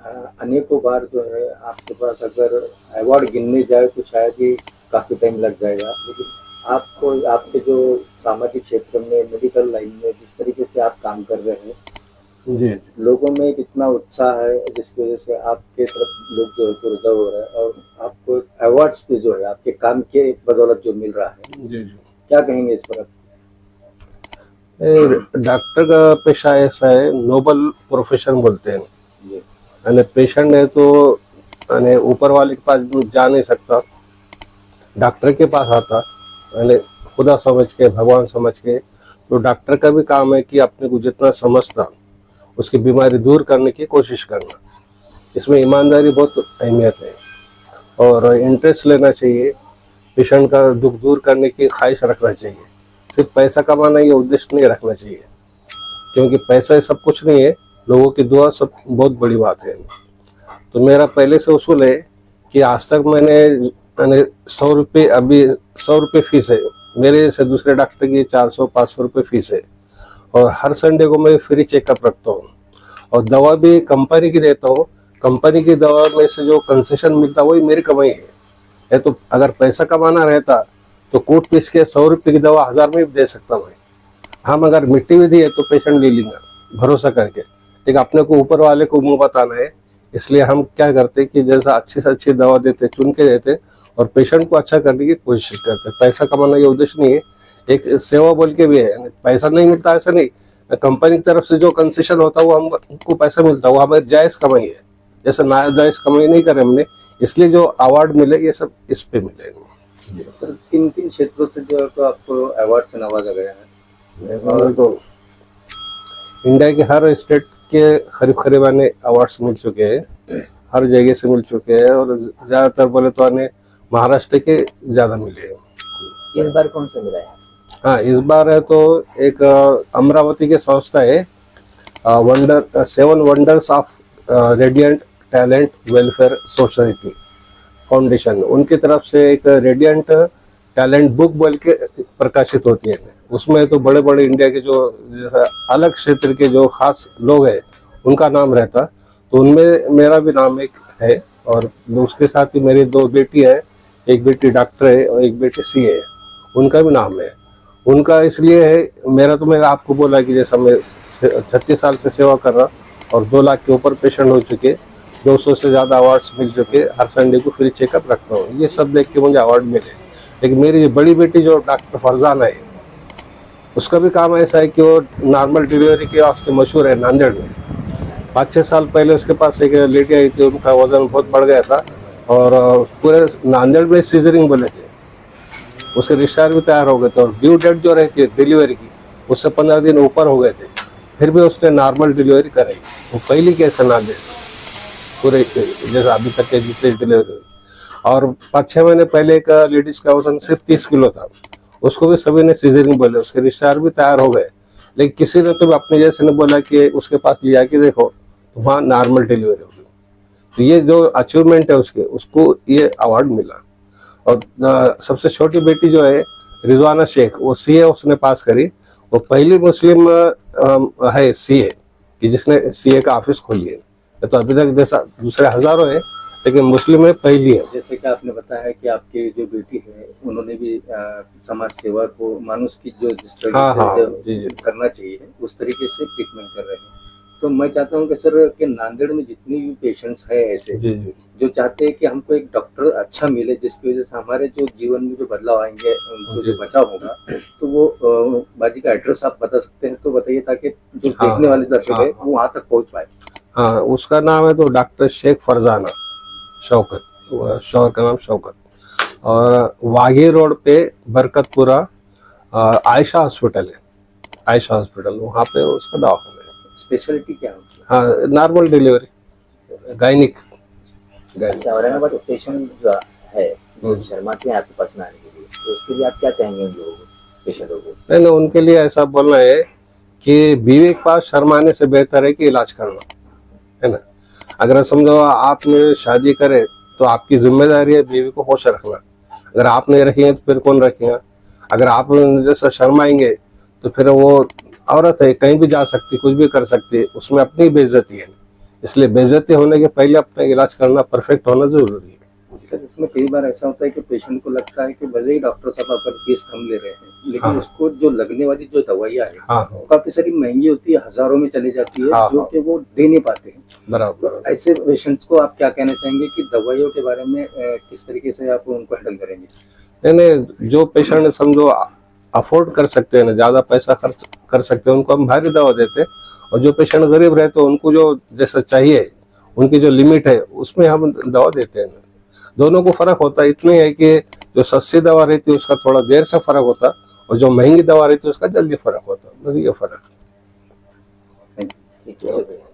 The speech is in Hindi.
अनेकों बार जो है आपके पास अगर अवार्ड गिनने जाए तो शायद ही काफ़ी टाइम लग जाएगा, लेकिन आपको आपके जो सामाजिक क्षेत्र में, मेडिकल लाइन में जिस तरीके से आप काम कर रहे हैं, जी। लोगों में एक इतना उत्साह है जिसकी वजह से आपके तरफ लोग जो है तो रुझाव हो रहा है और आपको अवार्ड्स पे जो है आपके काम के बदौलत जो मिल रहा है, जी जी। क्या कहेंगे इस पर आप? डॉक्टर का पेशा ऐसा है, नोबल प्रोफेशन बोलते हैं। जी। यानी पेशेंट है तो यानी ऊपर वाले के पास जा नहीं सकता, डॉक्टर के पास आता, यानी खुदा समझ के, भगवान समझ के। तो डॉक्टर का भी काम है कि अपने को जितना समझता उसकी बीमारी दूर करने की कोशिश करना। इसमें ईमानदारी बहुत अहमियत है और इंटरेस्ट लेना चाहिए, पेशेंट का दुख दूर करने की ख्वाहिश रखना चाहिए। सिर्फ पैसा कमाना ये उद्देश्य नहीं रखना चाहिए, क्योंकि पैसा ही सब कुछ नहीं है, लोगों की दुआ सब बहुत बड़ी बात है। तो मेरा पहले से उसूल है कि आज तक मैंने यानी 100 रुपये, अभी 100 रुपये फीस है मेरे से, दूसरे डॉक्टर की 400-500 रुपये फीस है। और हर संडे को मैं फ्री चेकअप रखता हूँ और दवा भी कंपनी की देता हूँ। कंपनी की दवा में से जो कंसेशन मिलता है वही मेरी कमाई है। तो अगर पैसा कमाना रहता तो कूट पीस के 100 रुपये की दवा 1000 में भी दे सकता मैं। हम अगर मिट्टी भी दी है तो पेशेंट ले लेंगे भरोसा करके, लेकिन अपने को ऊपर वाले को मुंह बताना है। इसलिए हम क्या करते कि जैसा अच्छी से अच्छी दवा देते, चुन के देते और पेशेंट को अच्छा करने की कोशिश करते। पैसा कमाना ये उद्देश्य नहीं है, एक सेवा बोल के भी है। पैसा नहीं मिलता ऐसा नहीं, कंपनी की तरफ से जो कंसेशन होता है वो हमको पैसा मिलता है, वो हमारी जायज कमाई है। जैसे नाजायज कमाई नहीं करे हमने, इसलिए जो अवार्ड मिले ये सब इस पे मिले। सर किन किन क्षेत्रों से जो है तो आपको अवार्ड से नवाजा गया है? और तो इंडिया के हर स्टेट के करीब करीब आने अवार्ड्स मिल चुके हैं, हर जगह से मिल चुके हैं। और ज्यादातर बोले तो आने महाराष्ट्र के ज्यादा मिले हैं। इस बार कौन सा मिला है? हाँ, इस बार है तो एक अमरावती के संस्था है, wonder 7 wonders of radiant talent welfare society foundation, उनकी तरफ से एक रेडियंट टैलेंट बुक बोल के प्रकाशित होती है। उसमें तो बड़े बड़े इंडिया के जो अलग क्षेत्र के जो खास लोग हैं उनका नाम रहता, तो उनमें मेरा भी नाम एक है। और उसके साथ ही मेरी 2 बेटी है, एक बेटी डॉक्टर है और एक बेटी सीए है, उनका भी नाम है। उनका इसलिए है, मेरा तो मैं आपको बोला कि जैसा मैं 36 साल से सेवा कर रहा और 2 लाख के ऊपर पेशेंट हो चुके, 200 से ज़्यादा अवार्ड्स मिल चुके, हर संडे को फ्री चेकअप रखता हूँ, ये सब देख के मुझे अवार्ड मिले। लेकिन मेरी बड़ी बेटी जो डॉक्टर फरजाना है, उसका भी काम ऐसा है कि वो नॉर्मल डिलीवरी के वास्ते मशहूर है नांदेड़ में। 5-6 साल पहले उसके पास एक लेडी आई थी, उनका वजन बहुत बढ़ गया था और पूरे नांदेड़ में सीजरिंग बोले थे। उसके डिस्चार्ज भी तैयार हो गए थे और ड्यू डेट जो रहती है डिलीवरी की उससे 15 दिन ऊपर हो गए थे, फिर भी उसने नॉर्मल डिलीवरी कराई। वो पहली केस है नांदेड़ पूरे जैसा अभी तक के जितने डिलीवरी हुई। और 5-6 महीने पहले एक लेडीज का वजन सिर्फ 30 किलो था, उसको भी सभी ने सीजरिंग बोले, उसके डिस्चार्ज भी तैयार हो गए। लेकिन किसी ने तो अपने जैसे ने बोला कि उसके पास लिया कि देखो तो वहाँ नॉर्मल डिलीवरी होगी। तो ये जो अचीवमेंट है उसके, उसको ये अवार्ड मिला। और सबसे छोटी बेटी जो है रिजवाना शेख, वो सीए उसने पास करी। वो पहली मुस्लिम है सीए कि जिसने सीए का ऑफिस खोली है। तो अभी तक जैसा दूसरे हजारों है, लेकिन मुस्लिम में पहली है। जैसे कि आपने बताया है कि आपकी जो बेटी है उन्होंने भी समाज सेवा को मानुष की जो जिस तरीके हाँ से हाँ, जो जी जी करना चाहिए उस तरीके से ट्रीटमेंट कर रहे हैं। तो मैं चाहता हूँ कि सर कि नांदेड़ में जितनी भी पेशेंट्स हैं ऐसे जी जी। जो चाहते हैं कि हमको एक डॉक्टर अच्छा मिले जिसकी वजह से हमारे जो जीवन में जो बदलाव आएंगे, उनको जो जी बचाव होगा, तो वो बाजी का एड्रेस आप बता सकते हैं तो बताइए, ताकि जो हाँ देखने वाले दर्शक हाँ है वो वहाँ तक पहुँच पाए। हाँ, उसका नाम है तो डॉक्टर शेख फरजाना शौकत, शौहर का नाम शौकत। और वाघी रोड पे बरकतपुरा आयशा हॉस्पिटल है, आयशा हॉस्पिटल, वहाँ पे उसका दवाखाना है। स्पेशलिटी क्या है? हाँ, नॉर्मल डिलीवरी, गायनिक। अच्छा, औरंगाबाद स्टेशन जो है जो शर्माते हैं आपके पास में आने के लिए, तो उसके लिए आप क्या कहेंगे उन लोगों को, पेशेंटों को? नहीं नहीं, उनके लिए ऐसा बोलना है कि बीवी के पास शर्माने से बेहतर है कि इलाज करना, है ना। अगर समझो आपने शादी करे तो आपकी जिम्मेदारी है बीवी को होश रखना। अगर आप नहीं रखेंगे तो फिर कौन रखेगा? अगर आप जैसा शर्माएंगे तो फिर वो औरत है, कहीं भी जा सकती, कुछ भी कर सकती है, उसमें अपनी बेइज्जती है। इसलिए बेइज्जती होने के पहले अपना इलाज करना परफेक्ट होना जरूरी है। सर इसमें कई बार ऐसा होता है कि पेशेंट को लगता है कि भले ही डॉक्टर साहब अगर फीस कम ले रहे हैं लेकिन हाँ। उसको जो लगने वाली जो दवाइयाँ है हाँ वो काफी सारी महंगी होती है, हजारों में चली जाती है, हाँ, जो हाँ। कि वो दे नहीं पाते हैं। बराबर। तो ऐसे पेशेंट्स को आप क्या कहना चाहेंगे कि दवाइयों के बारे में किस तरीके से आप उनको हैंडल करेंगे? नहीं, जो पेशेंट समझो अफोर्ड कर सकते हैं ना, ज्यादा पैसा खर्च कर सकते हैं, उनको हम भारी दवा देते हैं। और जो पेशेंट गरीब रहते हैं उनको जो जैसा चाहिए, उनकी जो लिमिट है उसमें हम दवा देते हैं। दोनों को फर्क होता है, इतना ही है कि जो सस्ती दवा रहती है उसका थोड़ा देर से फर्क होता है, और जो महंगी दवा रहती है उसका जल्दी फर्क होता है। बस ये फर्क। ठीक है।